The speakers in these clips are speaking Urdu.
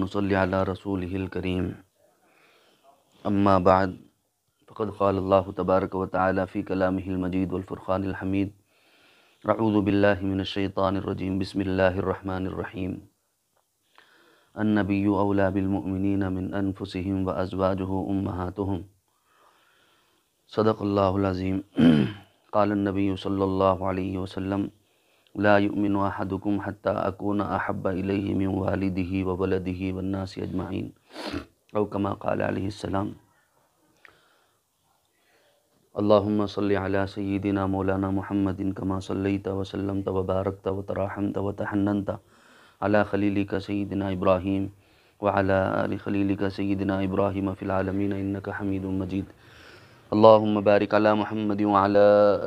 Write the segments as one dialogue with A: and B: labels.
A: ونصلي على رسوله الكريم أما بعد فقد قال الله تبارك وتعالى في كلامه المجيد والفرقان الحميد أعوذ بالله من الشيطان الرجيم بسم الله الرحمن الرحيم النبي أولى بالمؤمنين من أنفسهم وأزواجه أمهاتهم صدق الله العظيم قال النبي صلى الله عليه وسلم لا يؤمن أحدكم حتى أكون أحب إليه من والده وولده والناس أجمعين أو كما قال عليه السلام اللهم صل على سيدنا مولانا محمد كما صليت وسلمت وباركت وتراحمت وتحننت على خليلك سيدنا إبراهيم وعلى آل خليلك سيدنا إبراهيم في العالمين إنك حميد مجيد اللهم بارك على محمد وعلى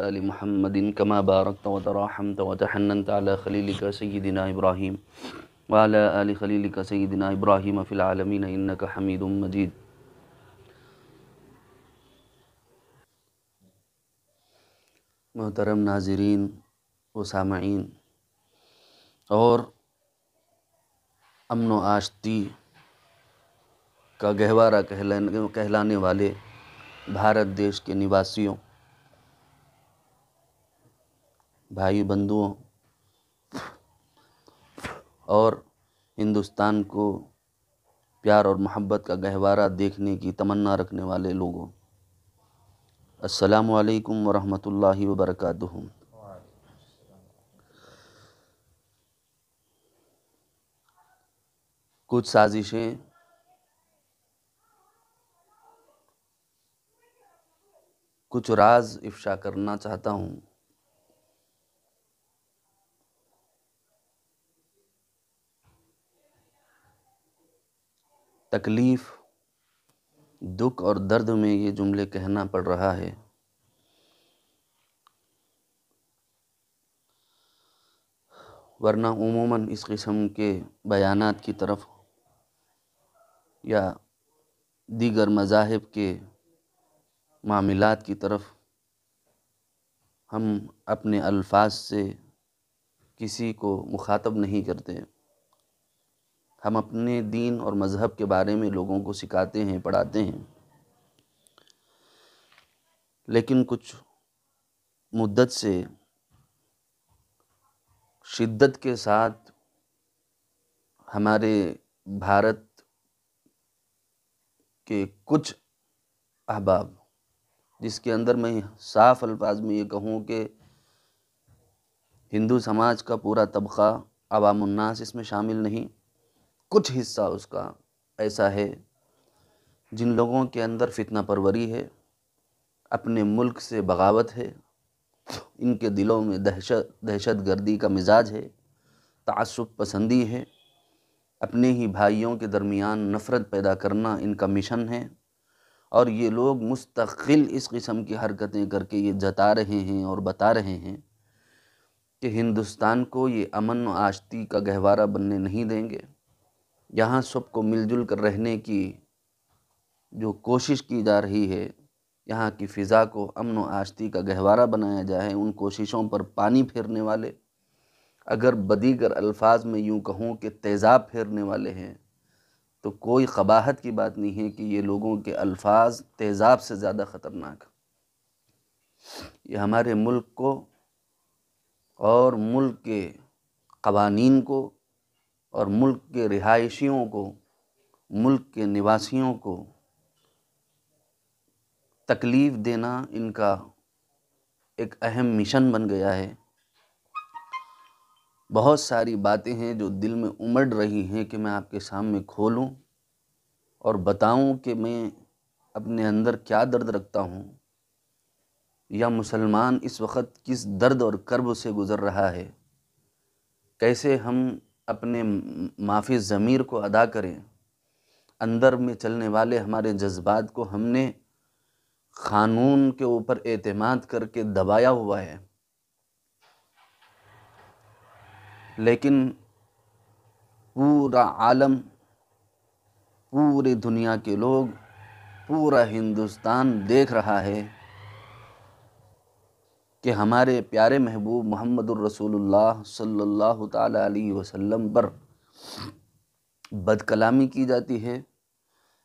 A: آل محمد كما باركت وتراحمت وتحننت على خليلك سيدنا إبراهيم وعلى آل خليلك سيدنا إبراهيم في العالمين إنك حميد مجيد۔ محترم ناظرین و سامعین اور امن و آشتی کا گہوارہ کہلانے والے بھارت دیش کے نواسیوں، بھائی بندوؤں اور ہندوستان کو پیار اور محبت کا گہوارہ دیکھنے کی تمنا رکھنے والے لوگوں، السلام علیکم ورحمۃ اللہ وبرکاتہ۔ کچھ سازشیں کچھ راز افشا کرنا چاہتا ہوں۔ تکلیف، دکھ اور درد میں یہ جملے کہنا پڑ رہا ہے، ورنہ عموماً اس قسم کے بیانات کی طرف یا دیگر مذاہب کے معاملات کی طرف ہم اپنے الفاظ سے کسی کو مخاطب نہیں کرتے۔ ہم اپنے دین اور مذہب کے بارے میں لوگوں کو سکھاتے ہیں، پڑھاتے ہیں، لیکن کچھ مدت سے شدت کے ساتھ ہمارے بھارت کے کچھ احباب، جس کے اندر میں صاف الفاظ میں یہ کہوں کہ ہندو سماج کا پورا طبقہ، عوام الناس اس میں شامل نہیں، کچھ حصہ اس کا ایسا ہے جن لوگوں کے اندر فتنہ پروری ہے، اپنے ملک سے بغاوت ہے، ان کے دلوں میں دہشت گردی کا مزاج ہے، تعصب پسندی ہے، اپنے ہی بھائیوں کے درمیان نفرت پیدا کرنا ان کا مشن ہے، اور یہ لوگ مستقل اس قسم کی حرکتیں کر کے یہ جتا رہے ہیں اور بتا رہے ہیں کہ ہندوستان کو یہ امن و آشتی کا گہوارہ بننے نہیں دیں گے۔ یہاں سب کو مل جل کر رہنے کی جو کوشش کی جا رہی ہے، یہاں کی فضا کو امن و آشتی کا گہوارہ بنایا جائے، ان کوششوں پر پانی پھیرنے والے، اگر بدیگر الفاظ میں یوں کہوں کہ تیزاب پھیرنے والے ہیں، تو کوئی قباحت کی بات نہیں ہے کہ یہ لوگوں کے الفاظ تیزاب سے زیادہ خطرناک۔ یہ ہمارے ملک کو اور ملک کے قوانین کو اور ملک کے رہائشیوں کو، ملک کے نواسیوں کو تکلیف دینا ان کا ایک اہم مشن بن گیا ہے۔ بہت ساری باتیں ہیں جو دل میں امڑ رہی ہیں کہ میں آپ کے سامنے کھولوں اور بتاؤں کہ میں اپنے اندر کیا درد رکھتا ہوں، یا مسلمان اس وقت کس درد اور کرب سے گزر رہا ہے، کیسے ہم اپنے معافی ضمیر کو ادا کریں، اندر میں چلنے والے ہمارے جذبات کو ہم نے قانون کے اوپر اعتماد کر کے دبایا ہوا ہے، لیکن پورا عالم، پوری دنیا کے لوگ، پورا ہندوستان دیکھ رہا ہے کہ ہمارے پیارے محبوب محمد الرسول اللہ صلی اللہ تعالیٰ علیہ وسلم پر بد کلامی کی جاتی ہے،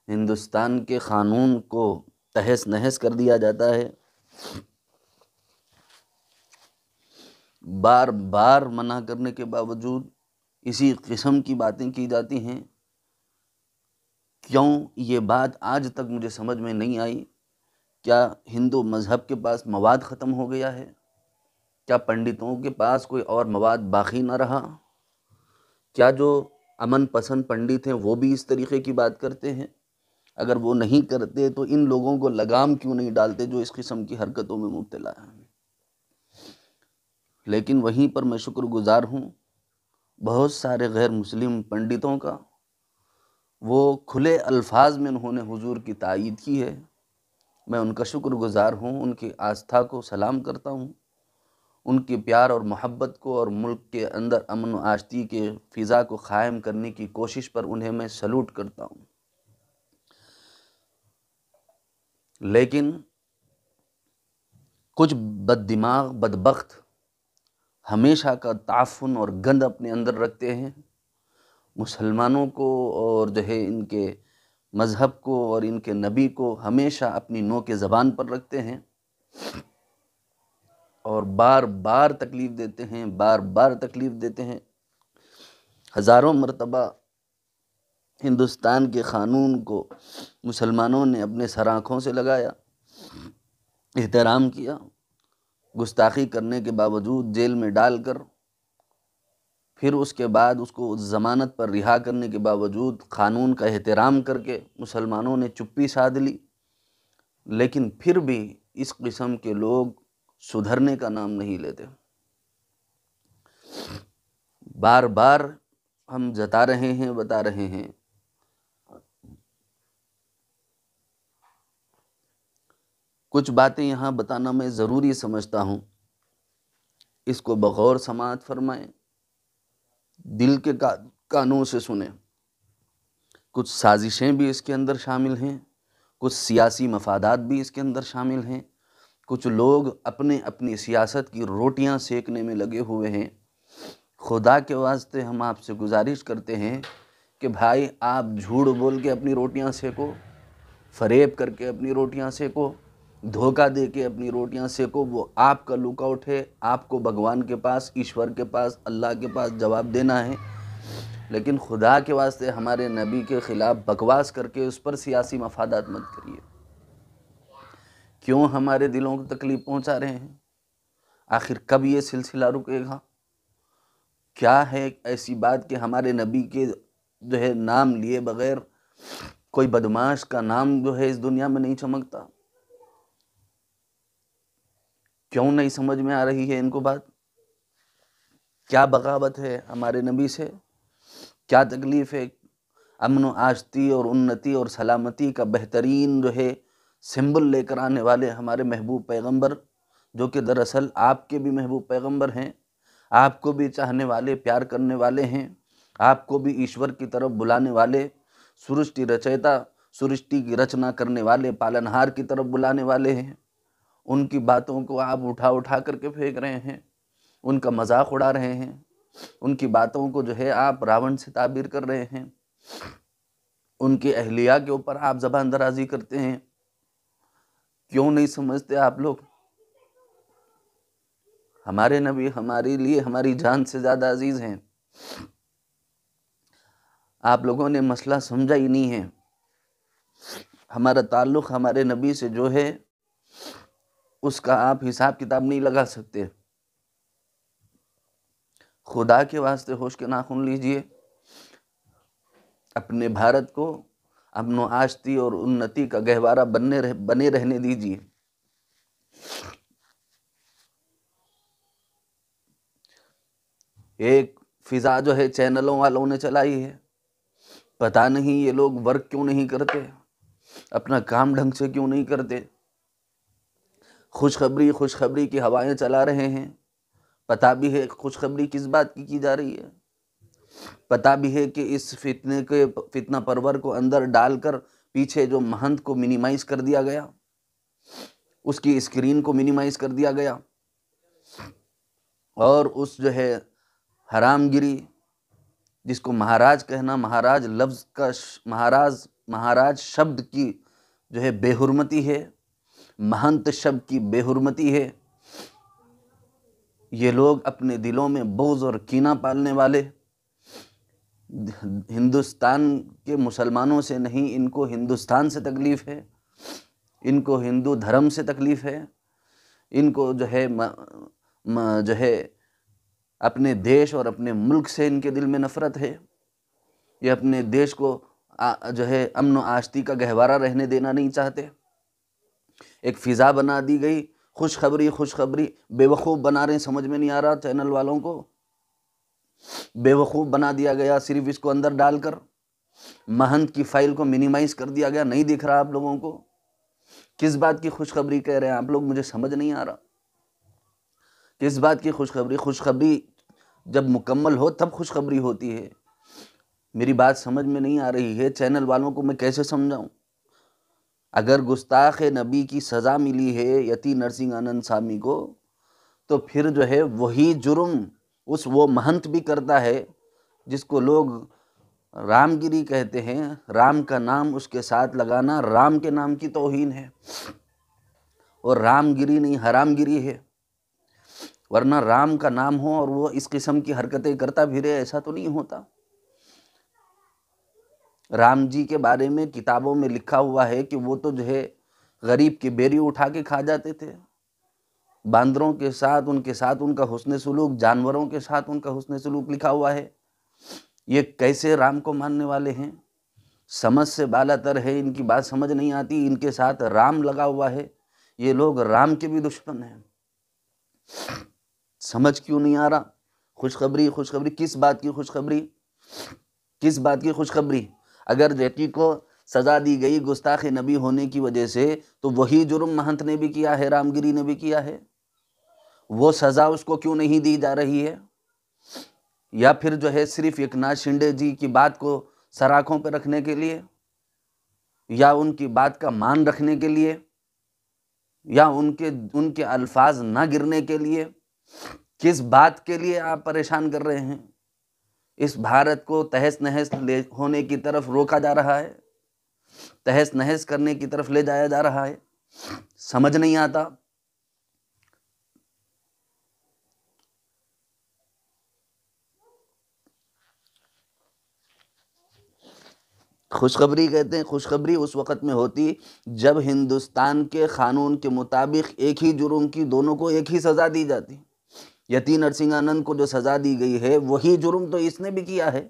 A: ہندوستان کے قانون کو تہس نہس کر دیا جاتا ہے، بار بار منع کرنے کے باوجود اسی قسم کی باتیں کی جاتی ہیں۔ کیوں یہ بات آج تک مجھے سمجھ میں نہیں آئی؟ کیا ہندو مذہب کے پاس مواد ختم ہو گیا ہے؟ کیا پنڈتوں کے پاس کوئی اور مواد باقی نہ رہا؟ کیا جو امن پسند پنڈت ہیں وہ بھی اس طریقے کی بات کرتے ہیں؟ اگر وہ نہیں کرتے تو ان لوگوں کو لگام کیوں نہیں ڈالتے جو اس قسم کی حرکتوں میں مبتلا ہیں؟ لیکن وہیں پر میں شکر گزار ہوں بہت سارے غیر مسلم پنڈتوں کا، وہ کھلے الفاظ میں انہوں نے حضور کی تائید کی ہے۔ میں ان کا شکر گزار ہوں، ان کی آستھا کو سلام کرتا ہوں، ان کی پیار اور محبت کو اور ملک کے اندر امن و آشتی کے فضا کو قائم کرنے کی کوشش پر انہیں میں سلوٹ کرتا ہوں۔ لیکن کچھ بد دماغ بدبخت ہمیشہ کا تعفن اور گند اپنے اندر رکھتے ہیں، مسلمانوں کو اور جو ہے ان کے مذہب کو اور ان کے نبی کو ہمیشہ اپنی نوک زبان پر رکھتے ہیں اور بار بار تکلیف دیتے ہیں، بار بار تکلیف دیتے ہیں۔ ہزاروں مرتبہ ہندوستان کے قانون کو مسلمانوں نے اپنے سر آنکھوں سے لگایا، احترام کیا، گستاخی کرنے کے باوجود جیل میں ڈال کر، پھر اس کے بعد اس کو ضمانت پر رہا کرنے کے باوجود قانون کا احترام کر کے مسلمانوں نے چپی سادھ لی۔ لیکن پھر بھی اس قسم کے لوگ سدھرنے کا نام نہیں لیتے۔ بار بار ہم جتا رہے ہیں، بتا رہے ہیں، کچھ باتیں یہاں بتانا میں ضروری سمجھتا ہوں، اس کو بغور سماعت فرمائیں، دل کے کانوں سے سنیں۔ کچھ سازشیں بھی اس کے اندر شامل ہیں، کچھ سیاسی مفادات بھی اس کے اندر شامل ہیں، کچھ لوگ اپنے اپنی سیاست کی روٹیاں سیکنے میں لگے ہوئے ہیں۔ خدا کے واسطے ہم آپ سے گزارش کرتے ہیں کہ بھائی آپ جھوٹ بول کے اپنی روٹیاں سیکو، فریب کر کے اپنی روٹیاں سیکو، دھوکہ دے کے اپنی روٹیاں سیکو، وہ آپ کا لک آؤٹ ہے، آپ کو بھگوان کے پاس، ایشور کے پاس، اللہ کے پاس جواب دینا ہے۔ لیکن خدا کے واسطے ہمارے نبی کے خلاف بکواس کر کے اس پر سیاسی مفادات مت کریے۔ کیوں ہمارے دلوں کو تکلیف پہنچا رہے ہیں؟ آخر کب یہ سلسلہ رکے گا؟ کیا ہے ایسی بات کہ ہمارے نبی کے جو ہے نام لیے بغیر کوئی بدماش کا نام جو ہے اس دنیا میں نہیں چمکتا؟ کیوں نہیں سمجھ میں آ رہی ہے ان کو بات؟ کیا بغاوت ہے ہمارے نبی سے؟ کیا تکلیف ہے؟ امن و آشتی اور انتی اور سلامتی کا بہترین جو ہے سمبل لے کر آنے والے ہمارے محبوب پیغمبر، جو کہ دراصل آپ کے بھی محبوب پیغمبر ہیں، آپ کو بھی چاہنے والے، پیار کرنے والے ہیں، آپ کو بھی ایشور کی طرف بلانے والے، سرشٹی رچیتا، سرشٹی کی رچنا کرنے والے، پالنہار کی طرف بلانے والے ہیں۔ ان کی باتوں کو آپ اٹھا اٹھا کر کے پھینک رہے ہیں، ان کا مذاق اڑا رہے ہیں، ان کی باتوں کو جو ہے آپ راون سے تعبیر کر رہے ہیں، ان کی اہلیہ کے اوپر آپ زبان درازی کرتے ہیں۔ کیوں نہیں سمجھتے آپ لوگ؟ ہمارے نبی ہمارے لیے ہماری جان سے زیادہ عزیز ہیں۔ آپ لوگوں نے مسئلہ سمجھا ہی نہیں ہے۔ ہمارا تعلق ہمارے نبی سے جو ہے اس کا آپ حساب کتاب نہیں لگا سکتے۔ خدا کے واسطے ہوش کے ناخن لیجئے، اپنے بھارت کو امن و آشتی اور انتی کا گہوارہ بنے رہنے دیجئے۔ ایک فضا جو ہے چینلوں والوں نے چلائی ہے، پتہ نہیں یہ لوگ ورک کیوں نہیں کرتے، اپنا کام ڈھنگ سے کیوں نہیں کرتے، خوشخبری کی ہوائیں چلا رہے ہیں۔ پتہ بھی ہے خوشخبری کس بات کی جا رہی ہے، پتہ بھی ہے کہ اس فتنہ پرور کو اندر ڈال کر پیچھے جو مہنت کو منیمائز کر دیا گیا، اس کی اسکرین کو منیمائز کر دیا گیا، اور اس جو ہے حرام گری جس کو مہاراج کہنا، مہاراج لفظ کا مہاراج شبد کی جو ہے بے حرمتی ہے، مہنت شبد کی بے حرمتی ہے۔ یہ لوگ اپنے دلوں میں بغض اور کینہ پالنے والے، ہندوستان کے مسلمانوں سے نہیں، ان کو ہندوستان سے تکلیف ہے، ان کو ہندو دھرم سے تکلیف ہے، ان کو جو ہے اپنے دیش اور اپنے ملک سے ان کے دل میں نفرت ہے۔ یہ اپنے دیش کو جو ہے امن و آشتی کا گہوارہ رہنے دینا نہیں چاہتے۔ ایک فضا بنا دی گئی، خوشخبری خوشخبری، بے وقوف بنا رہے ہیں، سمجھ میں نہیں آ رہا چینل والوں کو، بے وقوف بنا دیا گیا، صرف اس کو اندر ڈال کر مہنت کی فائل کو منیمائز کر دیا گیا، نہیں دکھ رہا آپ لوگوں کو کس بات کی خوشخبری کہہ رہے ہیں آپ لوگ، مجھے سمجھ نہیں آ رہا کس بات کی خوشخبری۔ خوشخبری جب مکمل ہو تب خوشخبری ہوتی ہے۔ میری بات سمجھ میں نہیں آ رہی ہے، چینل والوں کو میں کیسے سمجھاؤں؟ اگر گستاخ نبی کی سزا ملی ہے یتی نرسنگ آنند سوامی کو، تو پھر جو ہے وہی جرم وہ مہنت بھی کرتا ہے جس کو لوگ رام گیری کہتے ہیں۔ رام کا نام اس کے ساتھ لگانا رام کے نام کی توہین ہے، اور رام گیری نہیں حرام گیری ہے۔ ورنہ رام کا نام ہو اور وہ اس قسم کی حرکتیں کرتا پھرے، ایسا تو نہیں ہوتا۔ رام جی کے بارے میں کتابوں میں لکھا ہوا ہے کہ وہ تو جو ہے غریب کی بیری اٹھا کے کھا جاتے تھے، باندروں کے ساتھ ان کا حسن سلوک، جانوروں کے ساتھ ان کا حسن سلوک لکھا ہوا ہے۔ یہ کیسے رام کو ماننے والے ہیں؟ سمجھ سے بالا تر ہے، ان کی بات سمجھ نہیں آتی، ان کے ساتھ رام لگا ہوا ہے، یہ لوگ رام کے بھی دشمن ہیں۔ سمجھ کیوں نہیں آ رہا؟ خوشخبری خوشخبری، کس بات کی خوشخبری؟ کس بات کی خوشخبری؟ اگر بیٹی کو سزا دی گئی گستاخ نبی ہونے کی وجہ سے، تو وہی جرم مہنت نے بھی کیا ہے، رام گیری نے بھی کیا ہے، وہ سزا اس کو کیوں نہیں دی جا رہی ہے؟ یا پھر جو ہے صرف ایکناتھ شنڈے جی کی بات کو سراکھوں پہ رکھنے کے لیے، یا ان کی بات کا مان رکھنے کے لیے، یا ان کے الفاظ نہ گرنے کے لیے؟ کس بات کے لیے آپ پریشان کر رہے ہیں؟ اس بھارت کو تہس نہس ہونے کی طرف روکا جا رہا ہے، تہس نہس کرنے کی طرف لے جایا جا رہا ہے، سمجھ نہیں آتا۔ خوشخبری کہتے ہیں، خوشخبری اس وقت میں ہوتی جب ہندوستان کے قانون کے مطابق ایک ہی جرم کی دونوں کو ایک ہی سزا دی جاتی۔ یتی نرسنگ آنند کو جو سزا دی گئی ہے وہی جرم تو اس نے بھی کیا ہے،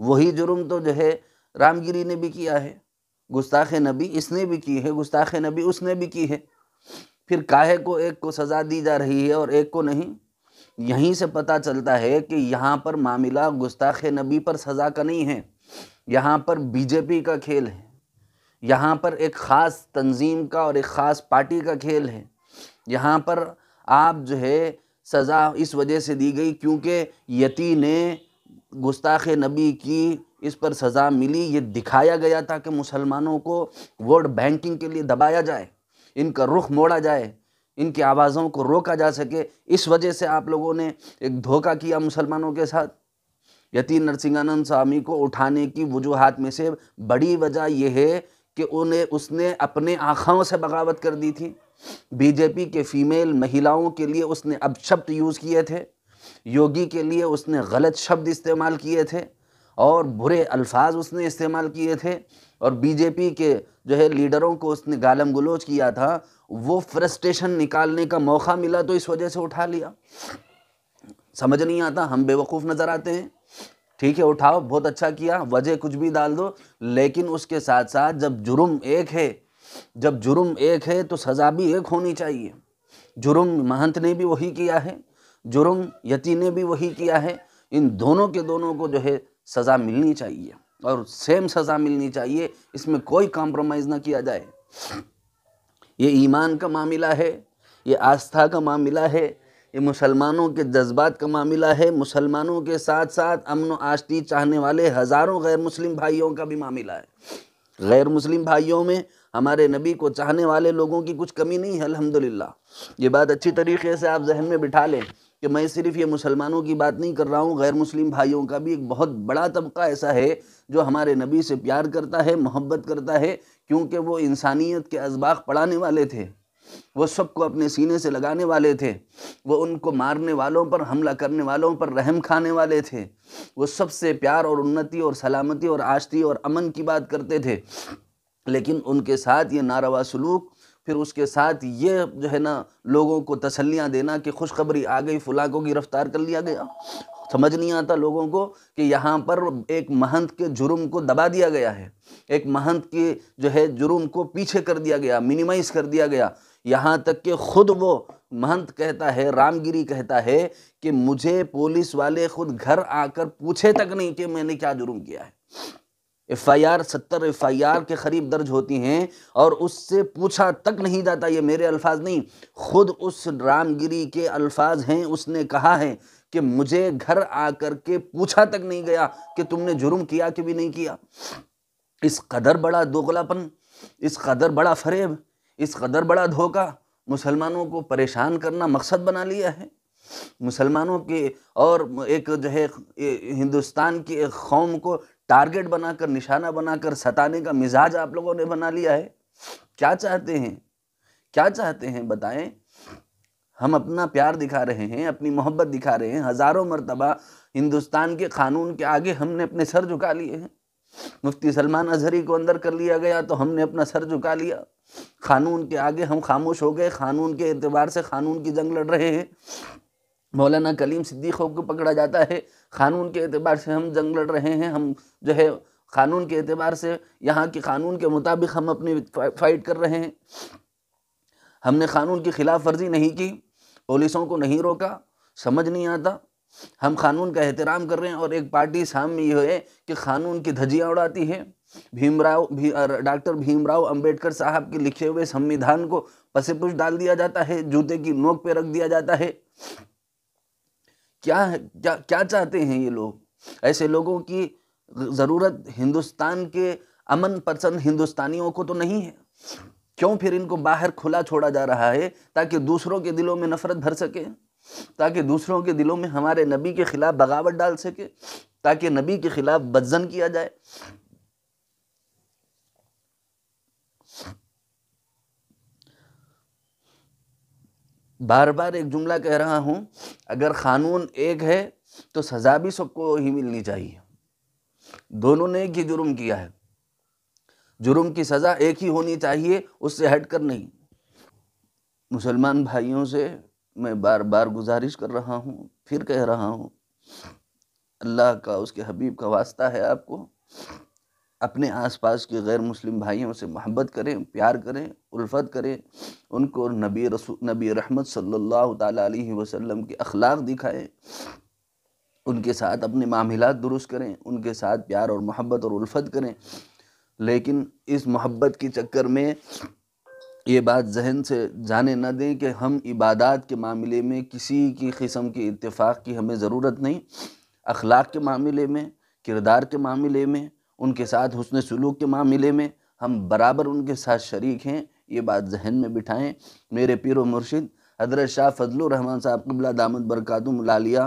A: وہی جرم تو جو ہے رام گیری نے بھی کیا ہے، گستاخ نبی اس نے بھی کی ہے، گستاخ نبی اس نے بھی کی ہے، پھر کاہے کو ایک کو سزا دی جا رہی ہے اور ایک کو نہیں؟ یہیں سے پتہ چلتا ہے کہ یہاں پر معاملہ گستاخ نبی پر سزا کا نہیں ہے، یہاں پر بی جے پی کا کھیل ہے، یہاں پر ایک خاص تنظیم کا اور ایک خاص پارٹی کا کھیل ہے۔ یہاں پر آپ جو ہے سزا اس وجہ سے دی گئی کیونکہ یتی نے گستاخ نبی کی اس پر سزا ملی، یہ دکھایا گیا تھا کہ مسلمانوں کو ووٹ بینکنگ کے لیے دبایا جائے، ان کا رخ موڑا جائے، ان کی آوازوں کو روکا جا سکے، اس وجہ سے آپ لوگوں نے ایک دھوکہ کیا مسلمانوں کے ساتھ۔ یتی نرسنگ آنند سوامی کو اٹھانے کی وجوہات میں سے بڑی وجہ یہ ہے کہ اس نے اپنے آنکھوں سے بغاوت کر دی تھی، بی جے پی کے فیمیل مہیلاؤں کے لیے اس نے اپشبد یوز کیے تھے، یوگی کے لیے اس نے غلط شبد استعمال کیے تھے اور برے الفاظ اس نے استعمال کیے تھے، اور بی جے پی کے جو ہے لیڈروں کو اس نے گالم گلوچ کیا تھا، وہ فرسٹریشن نکالنے کا موقع ملا تو اس وجہ سے اٹھا لیا۔ سمجھ نہیں آتا، ہم بے وقوف نظر آتے ہیں، ٹھیک ہے اٹھاؤ، بہت اچھا کیا، وجہ کچھ بھی ڈال دو، لیکن اس کے ساتھ ساتھ جب جرم ایک ہے تو سزا بھی ایک ہونی چاہیے۔ جرم مہنت نے بھی وہی کیا ہے، جرم یتی نے بھی وہی کیا ہے، ان دونوں کے دونوں کو جو ہے سزا ملنی چاہیے اور سیم سزا ملنی چاہیے، اس میں کوئی کمپرومائز نہ کیا جائے۔ یہ ایمان کا معاملہ ہے، یہ آستھا کا معاملہ ہے، یہ مسلمانوں کے جذبات کا معاملہ ہے، مسلمانوں کے ساتھ ساتھ امن و آشتی چاہنے والے ہزاروں غیر مسلم بھائیوں کا بھی معاملہ ہے۔ غیر مسلم بھائیوں میں ہمارے نبی کو چاہنے والے لوگوں کی کچھ کمی نہیں ہے، الحمدللہ۔ یہ بات اچھی طریقے سے آپ ذہن میں بٹھا لیں کہ میں صرف یہ مسلمانوں کی بات نہیں کر رہا ہوں، غیر مسلم بھائیوں کا بھی ایک بہت بڑا طبقہ ایسا ہے جو ہمارے نبی سے پیار کرتا ہے، محبت کرتا ہے، کیونکہ وہ انسانیت کے اسباق پڑھانے والے تھے، وہ سب کو اپنے سینے سے لگانے والے تھے، وہ ان کو مارنے والوں پر، حملہ کرنے والوں پر رحم کھانے والے تھے، وہ سب سے پیار اور انتی اور سلامتی اور آشتی اور امن کی بات کرتے تھے، لیکن ان کے ساتھ یہ ناروا سلوک، پھر اس کے ساتھ یہ جو ہے نا لوگوں کو تسلیاں دینا کہ خوشخبری آ گئی، فلاں کو گرفتار کر لیا گیا۔ سمجھ نہیں آتا لوگوں کو کہ یہاں پر ایک مہنت کے جرم کو دبا دیا گیا ہے، ایک مہنت کے جو ہے جرم کو پیچھے کر دیا گیا، منیمائز کر دیا گیا، یہاں تک کہ خود وہ مہنت کہتا ہے، رام گیری کہتا ہے کہ مجھے پولیس والے خود گھر آ کر پوچھے تک نہیں کہ میں نے کیا جرم کیا ہے۔ F I R 70 F I R کے قریب درج ہوتی ہیں اور اس سے پوچھا تک نہیں جاتا، یہ میرے الفاظ نہیں، خود اس رام گیری کے الفاظ ہیں، اس نے کہا ہے کہ مجھے گھر آ کر کے پوچھا تک نہیں گیا کہ تم نے جرم کیا کہ بھی نہیں کیا۔ اس قدر بڑا دوغلاپن، اس قدر بڑا فریب، اس قدر بڑا دھوکہ، مسلمانوں کو پریشان کرنا مقصد بنا لیا ہے، مسلمانوں کے اور ایک جو ہے ہندوستان کی ایک قوم کو ٹارگٹ بنا کر، نشانہ بنا کر ستانے کا مزاج آپ لوگوں نے بنا لیا ہے۔ کیا چاہتے ہیں؟ کیا چاہتے ہیں بتائیں؟ ہم اپنا پیار دکھا رہے ہیں، اپنی محبت دکھا رہے ہیں، ہزاروں مرتبہ ہندوستان کے قانون کے آگے ہم نے اپنے سر جھکا لیے ہیں، مفتی سلمان اظہری کو اندر کر لیا گیا تو ہم نے اپنا سر جھکا لیا، قانون کے آگے ہم خاموش ہو گئے، قانون کے اعتبار سے قانون کی جنگ لڑ رہے ہیں، مولانا کلیم صدیقوں کو پکڑا جاتا ہے، قانون کے اعتبار سے ہم جنگ لڑ رہے ہیں، ہم جو ہے قانون کے اعتبار سے یہاں کے قانون کے مطابق ہم اپنی فائٹ کر رہے ہیں، ہم نے قانون کی خلاف ورزی نہیں کی، پولیسوں کو نہیں روکا، سمجھ نہیں آتا، ہم قانون کا احترام کر رہے ہیں اور ایک پارٹی سامنے یہ ہے کہ قانون کی دھجیاں اڑاتی ہے، ڈاکٹر بھیم راؤ امبیڈکر صاحب کے لکھے ہوئے سمویدھان کو پس پش ڈال دیا جاتا ہے، جوتے کی نوک پہ رکھ دیا جاتا ہے۔ کیا چاہتے ہیں یہ لوگ؟ ایسے لوگوں کی ضرورت ہندوستان کے امن پسند ہندوستانیوں کو تو نہیں ہے، کیوں پھر ان کو باہر کھلا چھوڑا جا رہا ہے؟ تاکہ دوسروں کے دلوں میں نفرت بھر سکے، تاکہ دوسروں کے دلوں میں ہمارے نبی کے خلاف بغاوت ڈال سکے، تاکہ نبی کے خلاف بدظن کیا جائے۔ بار بار ایک جملہ کہہ رہا ہوں، اگر قانون ایک ہے تو سزا بھی سب کو ہی ملنی چاہیے، دونوں نے ایک ہی جرم کیا ہے، جرم کی سزا ایک ہی ہونی چاہیے، اس سے ہٹ کر نہیں۔ مسلمان بھائیوں سے میں بار بار گزارش کر رہا ہوں، پھر کہہ رہا ہوں، اللہ کا، اس کے حبیب کا واسطہ ہے آپ کو، اپنے آس پاس کے غیر مسلم بھائیوں سے محبت کریں، پیار کریں، الفت کریں، ان کو نبی رحمت صلی اللہ تعالیٰ علیہ وسلم کے اخلاق دکھائیں، ان کے ساتھ اپنے معاملات درست کریں، ان کے ساتھ پیار اور محبت اور الفت کریں، لیکن اس محبت کے چکر میں یہ بات ذہن سے جانے نہ دیں کہ ہم عبادات کے معاملے میں کسی کی قسم کے اتفاق کی ہمیں ضرورت نہیں، اخلاق کے معاملے میں، کردار کے معاملے میں، ان کے ساتھ حسن سلوک کے معاملے میں ہم برابر ان کے ساتھ شریک ہیں، یہ بات ذہن میں بٹھائیں۔ میرے پیر و مرشد حضرت شاہ فضل الرحمن صاحب قبلہ دامت برکاتہم العالیہ،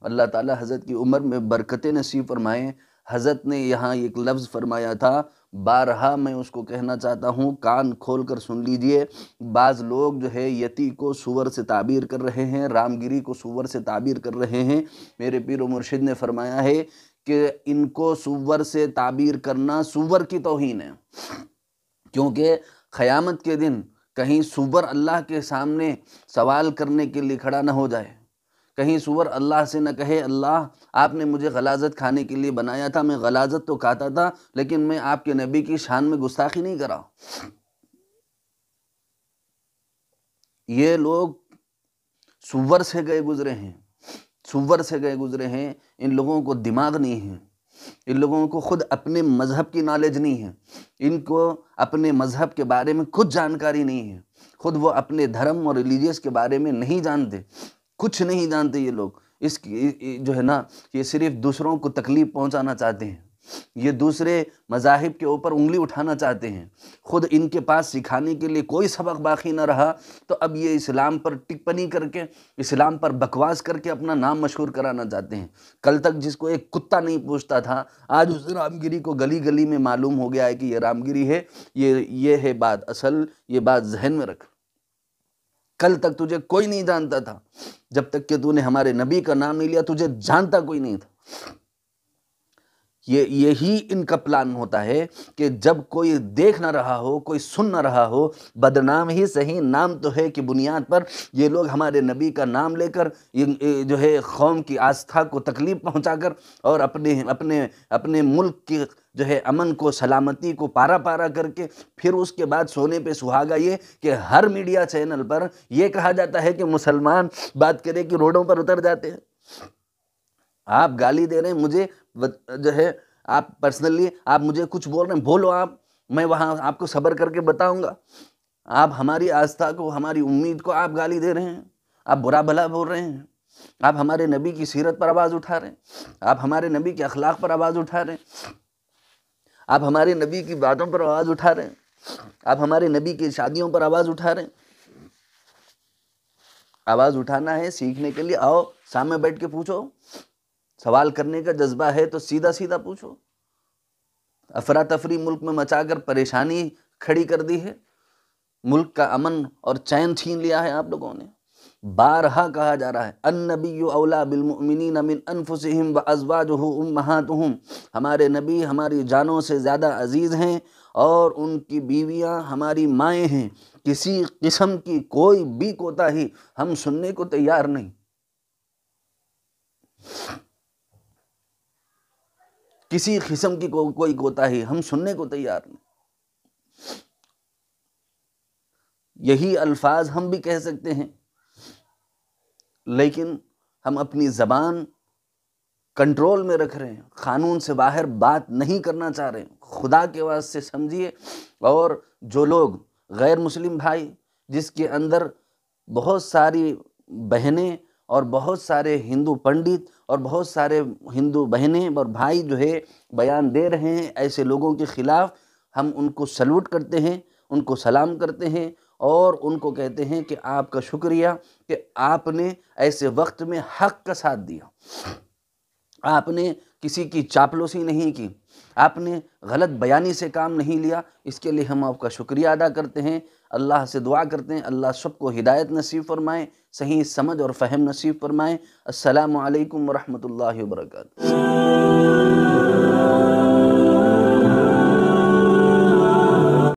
A: اللہ تعالی حضرت کی عمر میں برکتیں نصیب فرمائیں، حضرت نے یہاں ایک لفظ فرمایا تھا، بارہا میں اس کو کہنا چاہتا ہوں، کان کھول کر سن لیجئے۔ بعض لوگ جو ہے یتی کو سور سے تعبیر کر رہے ہیں، رام گیری کو سور سے تعبیر کر رہے ہیں، میرے پیر و مرشد نے فرمایا ہے کہ ان کو سور سے تعبیر کرنا سور کی توہین ہے، کیونکہ قیامت کے دن کہیں سور اللہ کے سامنے سوال کرنے کے لیے کھڑا نہ ہو جائے، کہیں سور اللہ سے نہ کہے، اللہ آپ نے مجھے غلاظت کھانے کے لیے بنایا تھا، میں غلاظت تو کھاتا تھا لیکن میں آپ کے نبی کی شان میں گستاخی نہیں کرا۔ یہ لوگ سور سے گئے گزرے ہیں، سور سے گئے گزرے ہیں، ان لوگوں کو دماغ نہیں ہے، ان لوگوں کو خود اپنے مذہب کی نالج نہیں ہے، ان کو اپنے مذہب کے بارے میں کچھ جانکاری نہیں ہے، خود وہ اپنے دھرم اور ریلیجیس کے بارے میں نہیں جانتے، کچھ نہیں جانتے یہ لوگ، اس کی جو ہے نا یہ صرف دوسروں کو تکلیف پہنچانا چاہتے ہیں، یہ دوسرے مذاہب کے اوپر انگلی اٹھانا چاہتے ہیں، خود ان کے پاس سکھانے کے لیے کوئی سبق باقی نہ رہا، تو اب یہ اسلام پر ٹپنی کر کے، اسلام پر بکواس کر کے اپنا نام مشہور کرانا چاہتے ہیں۔ کل تک جس کو ایک کتا نہیں پوچھتا تھا، آج اس رام گیری کو گلی گلی میں معلوم ہو گیا ہے کہ یہ رام گیری ہے۔ یہ ہے بات اصل، یہ بات ذہن میں رکھ۔ کل تک تجھے کوئی نہیں جانتا تھا، جب تک کہ تو نے ہمارے نبی کا نام نہیں لیا تجھے جانتا کوئی نہیں تھا۔ یہی ان کا پلان ہوتا ہے کہ جب کوئی دیکھ نہ رہا ہو، کوئی سن نہ رہا ہو، بدنام ہی صحیح، نام تو ہے، کی بنیاد پر یہ لوگ ہمارے نبی کا نام لے کر جو ہے قوم کی آستھا کو تکلیف پہنچا کر اور اپنے ملک کی جو ہے امن کو، سلامتی کو پارا پارا کر کے، پھر اس کے بعد سونے پہ سہاگا یہ کہ ہر میڈیا چینل پر یہ کہا جاتا ہے کہ مسلمان بات کرے کہ روڈوں پر اتر جاتے ہیں۔ آپ گالی دے رہے ہیں مجھے، جو ہے آپ پرسنلی آپ مجھے کچھ بول رہے ہیں، بولو آپ، میں وہاں آپ کو صبر کر کے بتاؤں گا۔ آپ ہماری آستھا کو، ہماری امید کو آپ گالی دے رہے ہیں، آپ برا بھلا بول رہے ہیں، آپ ہمارے نبی کی سیرت پر آواز اٹھا رہے ہیں، آپ ہمارے نبی کے اخلاق پر آواز اٹھا رہے ہیں، آپ ہمارے نبی کی باتوں پر آواز اٹھا رہے ہیں، آپ ہمارے نبی کی شادیوں پر آواز اٹھا رہے ہیں۔ آواز اٹھانا ہے سیکھنے کے لیے، آؤ سامنے بیٹھ کے پوچھو، سوال کرنے کا جذبہ ہے تو سیدھا سیدھا پوچھو۔ افراتفری ملک میں مچا کر پریشانی کھڑی کر دی ہے، ملک کا امن اور چین چھین لیا ہے آپ لوگوں نے۔ بارہا کہا جا رہا ہے النبی اولا بالمؤمنین من انفسہم وازواجہ امہاتہم، ہمارے نبی ہماری جانوں سے زیادہ عزیز ہیں اور ان کی بیویاں ہماری مائیں ہیں۔ کسی قسم کی کوئی بھی کوتاہی ہم سننے کو تیار نہیں، کسی قسم کی کوئی کوتاہی ہم سننے کو تیار نہیں۔ یہی الفاظ ہم بھی کہہ سکتے ہیں، لیکن ہم اپنی زبان کنٹرول میں رکھ رہے ہیں، قانون سے باہر بات نہیں کرنا چاہ رہے ہیں۔ خدا کے واسطے سمجھیے، اور جو لوگ غیر مسلم بھائی، جس کے اندر بہت ساری بہنیں اور بہت سارے ہندو پنڈت اور بہت سارے ہندو بہنیں اور بھائی جو ہے بیان دے رہے ہیں، ایسے لوگوں کے خلاف ہم ان کو سلوٹ کرتے ہیں، ان کو سلام کرتے ہیں اور ان کو کہتے ہیں کہ آپ کا شکریہ کہ آپ نے ایسے وقت میں حق کا ساتھ دیا، آپ نے کسی کی چاپلوسی نہیں کی، آپ نے غلط بیانی سے کام نہیں لیا، اس کے لیے ہم آپ کا شکریہ ادا کرتے ہیں۔ اللہ سے دعا کرتے ہیں اللہ سب کو ہدایت نصیب فرمائے، صحیح سمجھ اور فہم نصیب فرمائے۔ السلام علیکم ورحمۃ اللہ وبرکاتہ۔